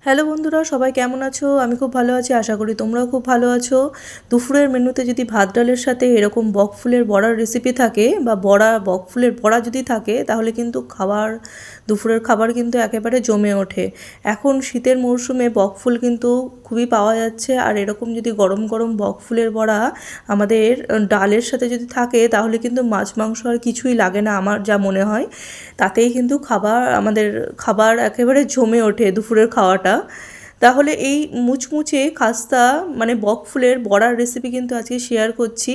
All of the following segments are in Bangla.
হ্যালো বন্ধুরা, সবাই কেমন আছো? আমি খুব ভালো আছি, আশা করি তোমরাও খুব ভালো আছো। দুপুরের মেনুতে যদি ভাত ডালের সাথে এরকম বকফুলের বড়ার রেসিপি থাকে বা বকফুলের বড়া যদি থাকে, তাহলে কিন্তু দুপুরের খাবার কিন্তু একেবারে জমে ওঠে। এখন শীতের মরশুমে বকফুল কিন্তু খুবই পাওয়া যাচ্ছে, আর এরকম যদি গরম গরম বকফুলের বড়া আমাদের ডালের সাথে যদি থাকে, তাহলে কিন্তু মাছ মাংস আর কিছুই লাগে না আমার যা মনে হয়। তাতেই কিন্তু আমাদের খাবার একেবারে জমে ওঠে দুপুরের খাওয়াটা। তাহলে এই মুচমুচে খাস্তা মানে বকফুলের বড়ার রেসিপি কিন্তু আজকে শেয়ার করছি।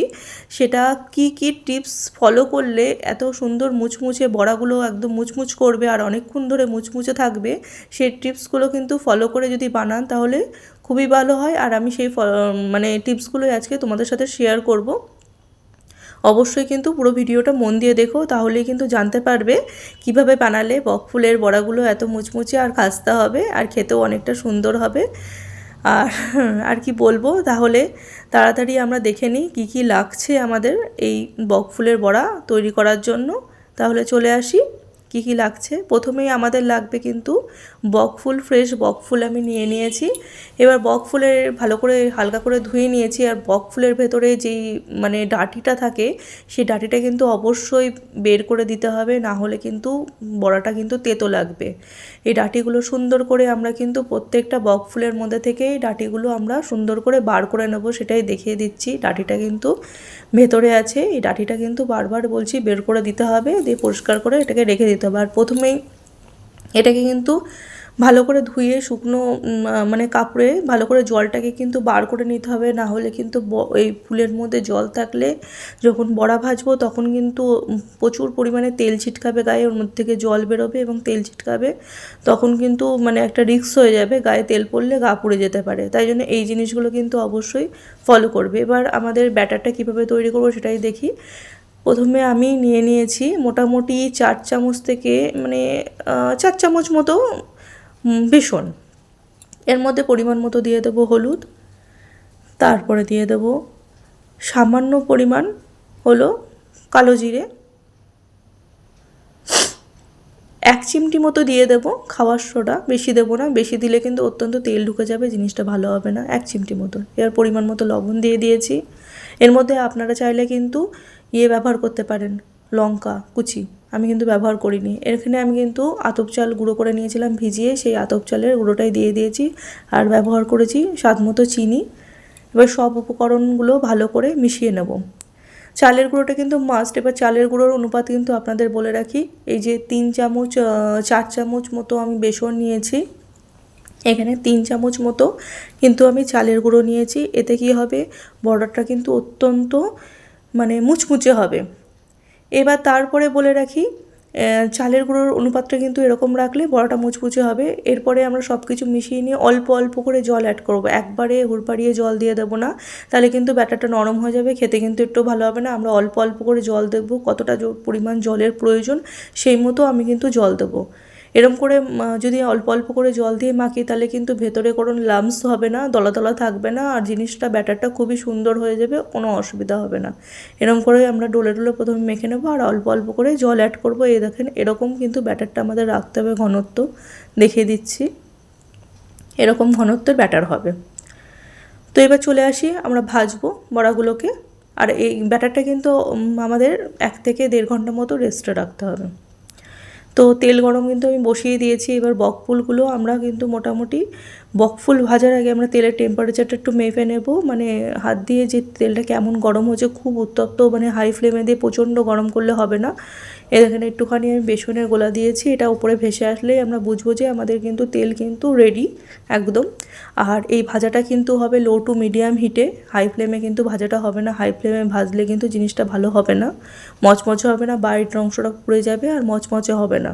সেটা কি কি টিপস ফলো করলে এত সুন্দর মুচমুচে বড়াগুলো একদম মুচমুচ করবে আর অনেকক্ষণ ধরে মুচমুচে থাকবে, সেই টিপসগুলো কিন্তু ফলো করে যদি বানান তাহলে খুবই ভালো হয়। আর আমি সেই টিপসগুলোই আজকে তোমাদের সাথে শেয়ার করব। অবশ্যই কিন্তু পুরো ভিডিওটা মন দিয়ে দেখো, তাহলেই কিন্তু জানতে পারবে কিভাবে বানালে বকফুলের বড়াগুলো এত মুচমুচে আর খাস্তা হবে, আর খেতেও অনেকটা সুন্দর হবে। আর আর কি বলবো, তাহলে তাড়াতাড়ি আমরা দেখে নিই কী কী লাগছে আমাদের এই বকফুলের বড়া তৈরি করার জন্য। তাহলে চলে আসি কী কী লাগছে। প্রথমেই আমাদের লাগবে কিন্তু ফ্রেশ বকফুল আমি নিয়ে নিয়েছি। এবার বকফুলের ভালো করে হালকা করে ধুয়ে নিয়েছি। আর বকফুলের ভেতরে যেই ডাঁটিটা থাকে, সেই ডাঁটিটা কিন্তু অবশ্যই বের করে দিতে হবে, না হলে কিন্তু বড়াটা কিন্তু তেতো লাগবে। এই ডাঁটিগুলো সুন্দর করে আমরা কিন্তু প্রত্যেকটা বকফুলের মধ্যে থেকে এই ডাঁটিগুলো আমরা সুন্দর করে বার করে নেব, সেটাই দেখিয়ে দিচ্ছি। ডাঁটিটা কিন্তু ভেতরে আছে, এই ডাঁটিটা কিন্তু বারবার বলছি বের করে দিতে হবে, দিয়ে পরিষ্কার করে এটাকে রেখে দিতে হবে। আর প্রথমেই এটাকে কিন্তু ভালো করে ধুয়ে শুকনো কাপড়ে ভালো করে জলটাকে কিন্তু বার করে নিতে হবে, না হলে কিন্তু এই ফুলের মধ্যে জল থাকলে যখন বড়া ভাজবো তখন কিন্তু প্রচুর পরিমাণে তেল ছিটকাবে গায়ে, ওর মধ্যে থেকে জল বেরোবে এবং তেল ছিটকাবে, তখন কিন্তু একটা রিস্ক হয়ে যাবে, গায়ে তেল পড়লে গা পুড়ে যেতে পারে। তাই জন্য এই জিনিসগুলো কিন্তু অবশ্যই ফলো করবে। এবার আমাদের ব্যাটারটা কীভাবে তৈরি করবো সেটাই দেখি। প্রথমে আমি নিয়ে নিয়েছি মোটামুটি 4 চামচ থেকে 4 চামচ মতো বেসন। এর মধ্যে পরিমাণ মতো দিয়ে দেবো হলুদ, তারপরে দিয়ে দেবো সামান্য পরিমাণ হলো কালো জিরে, 1 চিমটি মতো দিয়ে দেবো খাওয়ার সোডা, বেশি দেবো না, বেশি দিলে কিন্তু অত্যন্ত তেল ঢুকে যাবে, জিনিসটা ভালো হবে না। 1 চিমটি মতো। এর পরিমাণ মতো লবণ দিয়ে দিয়েছি। এর মধ্যে আপনারা চাইলে কিন্তু ব্যবহার করতে পারেন, লঙ্কা কুচি, আমি কিন্তু ব্যবহার করিনি। এখানে আমি কিন্তু আতপ চাল গুঁড়ো করে নিয়েছিলাম ভিজিয়ে, সেই আতপ চালের গুঁড়োটাই দিয়ে দিয়েছি। আর ব্যবহার করেছি স্বাদ মতো চিনি। এবার সব উপকরণগুলো ভালো করে মিশিয়ে নেব। চালের গুঁড়োটা কিন্তু মাস্ট। এবার চালের গুঁড়োর অনুপাত কিন্তু আপনাদের বলে রাখি, এই যে 4 চামচ মতো আমি বেসন নিয়েছি, এখানে 3 চামচ মতো কিন্তু আমি চালের গুঁড়ো নিয়েছি। এতে কি হবে, বড়াটা কিন্তু অত্যন্ত মুচমুচে হবে। এবার তারপরে বলে রাখি, চালের গুঁড়োর অনুপাতটা কিন্তু এরকম রাখলে বড়াটা মুচমুচে হবে। এরপরে আমরা সব কিছু মিশিয়ে নিয়ে অল্প অল্প করে জল অ্যাড করব, একবারে হুড়পাড়িয়ে জল দিয়ে দেবো না, তাহলে কিন্তু ব্যাটারটা নরম হয়ে যাবে, খেতে কিন্তু একটু ভালো হবে না। আমরা অল্প অল্প করে জল দেবো, কতটা পরিমাণ জলের প্রয়োজন সেই মতো আমি কিন্তু জল দেবো। এরম করে যদি অল্প অল্প করে জল দিয়ে মাখি, তাহলে কিন্তু ভেতরে কোনো লাম্পস হবে না, দলা দলা থাকবে না, আর জিনিসটা ব্যাটারটা খুবই সুন্দর হয়ে যাবে, কোনো অসুবিধা হবে না। এরম করে আমরা ডলে ডলে প্রথমে মেখে নেবো, আর অল্প অল্প করে জল অ্যাড করবো। এই দেখেন, এরকম কিন্তু ব্যাটারটা আমাদের রাখতে হবে, ঘনত্ব দেখিয়ে দিচ্ছি, এরকম ঘনত্বের ব্যাটার হবে। তো এবার চলে আসি, আমরা ভাজবো বড়াগুলোকে। আর এই ব্যাটারটা কিন্তু আমাদের 1 থেকে 1.5 ঘন্টা মতো রেস্টে রাখতে হবে। তো তেল গরম কিন্তু আমি বসিয়ে দিয়েছি। এবার বকফুলগুলো আমরা কিন্তু মোটামুটি বকফুল ভাজার আগে আমরা তেলের টেম্পারেচারটা একটু মেপে নেব, হাত দিয়ে যে তেলটা কেমন গরম হয়েছে, খুব উত্তপ্ত হাই ফ্লেমে দিয়ে প্রচণ্ড গরম করলে হবে না। এখানে একটুখানি আমি বেসনের গোলা দিয়েছি, এটা উপরে ভেসে আসলেই আমরা বুঝবো যে আমাদের কিন্তু তেল কিন্তু রেডি একদম। আর এই ভাজাটা কিন্তু হবে লো টু মিডিয়াম হিটে, হাই ফ্লেমে কিন্তু ভাজাটা হবে না। হাই ফ্লেমে ভাজলে কিন্তু জিনিসটা ভালো হবে না, মচমচে হবে না, বাইরের অংশটা পুড়ে যাবে আর মচমচে হবে না।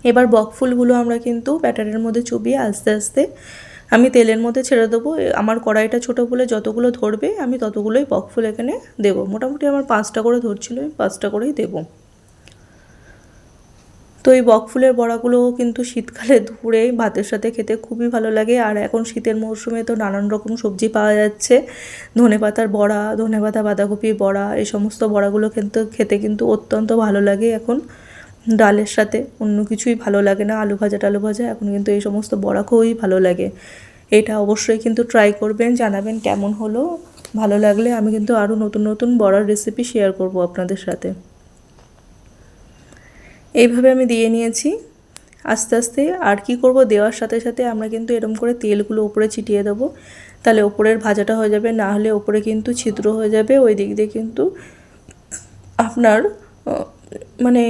এবার বকফুলগুলো আমরা কিন্তু ব্যাটারের মধ্যে চুবিয়ে আস্তে আস্তে আমি তেলের মধ্যে ছেড়ে দেবো। আমার কড়াইটা ছোটো বলে যতগুলো ধরবে আমি ততগুলোই বকফুল এখানে দেবো। মোটামুটি আমার 5টা করে ধরছিল, আমি 5টা করেই দেবো। তো এই বকফুলের বড়াগুলো কিন্তু শীতকালে দুপুরে ভাতের সাথে খেতে খুবই ভালো লাগে। আর এখন শীতের মরশুমে তো নানান রকম সবজি পাওয়া যাচ্ছে, ধনেপাতার বড়া, ধনেপাতা বাঁধাকপির বড়া, এই সমস্ত বড়াগুলো কিন্তু খেতে কিন্তু অত্যন্ত ভালো লাগে এখন। ডালের সাথে অন্য কিছুই ভালো লাগে না, আলু ভাজা টালু ভাজা, এখন কিন্তু এই সমস্ত বড়া খুবই ভালো লাগে। এটা অবশ্যই কিন্তু ট্রাই করবেন, জানাবেন কেমন হলো। ভালো লাগলে আমি কিন্তু আরও নতুন নতুন বড়ার রেসিপি শেয়ার করব আপনাদের সাথে। এইভাবে আমি দিয়ে নিয়েছি। আস্তে আস্তে আর কি করব, দেওয়ার সাথে সাথে আমরা কিন্তু এরকম করে তেলগুলো উপরে ছিটিয়ে দেবো, তাহলে ওপরের ভাজাটা হয়ে যাবে, না হলে ওপরে কিন্তু ছিদ্র হয়ে যাবে, ওই দিক দিয়ে কিন্তু আপনার মানে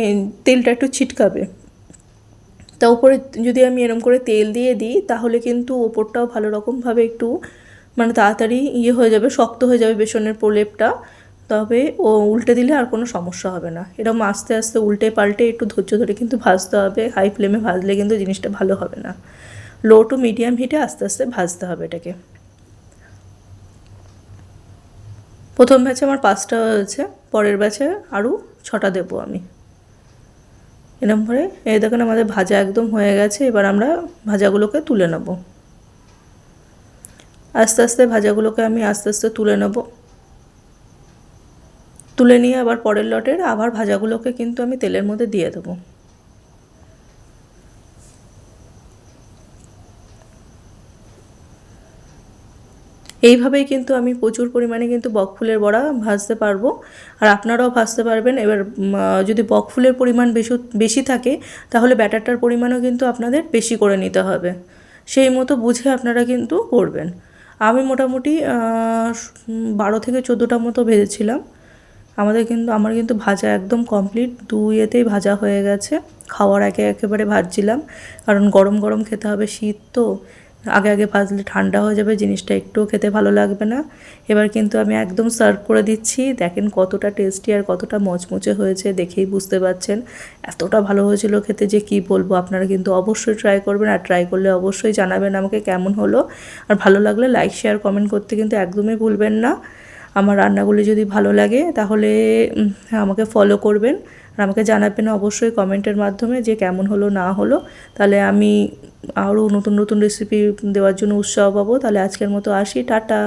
তেলটা একটু ছিটকাবে। তা উপরে যদি আমি এরকম করে তেল দিয়ে দিই তাহলে কিন্তু ওপরটাও ভালো রকমভাবে একটু মানে তাড়াতাড়ি হয়ে যাবে, শক্ত হয়ে যাবে বেসনের প্রলেপটা। তবে ও উল্টে দিলে আর কোনো সমস্যা হবে না। এরকম আস্তে আস্তে উল্টে পাল্টে একটু ধৈর্য ধরে কিন্তু ভাজতে হবে, হাই ফ্লেমে ভাজলে কিন্তু জিনিসটা ভালো হবে না। লো টু মিডিয়াম হিটে আস্তে আস্তে ভাজতে হবে এটাকে। প্রথম ব্যাচে আমার 5টা হয়েছে, পরের ব্যাচে আরও 6টা দেবো আমি। এরকম করে এই দেখুন আমাদের ভাজা একদম হয়ে গেছে। এবার আমরা ভাজাগুলোকে তুলে নেব। আস্তে আস্তে ভাজাগুলোকে আমি আস্তে আস্তে তুলে নেব। তুলে নিয়ে আবার পরের লটের আবার ভাজাগুলোকে কিন্তু আমি তেলের মধ্যে দিয়ে দেবো। এইভাবেই কিন্তু আমি প্রচুর পরিমাণে কিন্তু বকফুলের বড়া ভাজতে পারবো, আর আপনারাও ভাজতে পারবেন। এবার যদি বকফুলের পরিমাণ বেশি থাকে তাহলে ব্যাটারটার পরিমাণও কিন্তু আপনাদের বেশি করে নিতে হবে, সেই মতো বুঝে আপনারা কিন্তু করবেন। আমি মোটামুটি 12 থেকে 14টা মতো ভেজেছিলাম। আমার কিন্তু ভাজা একদম কমপ্লিট, দুইয়েতেই ভাজা হয়ে গেছে। খাওয়ার আগে একেবারে ভাজছিলাম, কারণ গরম গরম খেতে হবে, শীত তো, আগে আগে ভাজলে ঠান্ডা হয়ে যাবে, জিনিসটা একটুও খেতে ভালো লাগবে না। এবার কিন্তু আমি একদম সার্ভ করে দিচ্ছি। দেখেন কতটা টেস্টি আর কতটা মচমচে হয়েছে, দেখেই বুঝতে পারছেন। এতটা ভালো হয়েছিল খেতে যে কি বলবো। আপনারা কিন্তু অবশ্যই ট্রাই করবেন, আর ট্রাই করলে অবশ্যই জানাবেন আমাকে কেমন হলো। আর ভালো লাগলে লাইক শেয়ার কমেন্ট করতে কিন্তু একদমই ভুলবেন না। আমার রান্নাগুলি যদি ভালো লাগে তাহলে আমাকে ফলো করবেন, আর আমাকে জানাবেন অবশ্যই কমেন্টের মাধ্যমে যে কেমন হলো না হলো। তাহলে আমি আরও নতুন নতুন রেসিপি দেওয়ার জন্য উৎসাহ পাবো। তাহলে আজকের মতো আসি, টাটা।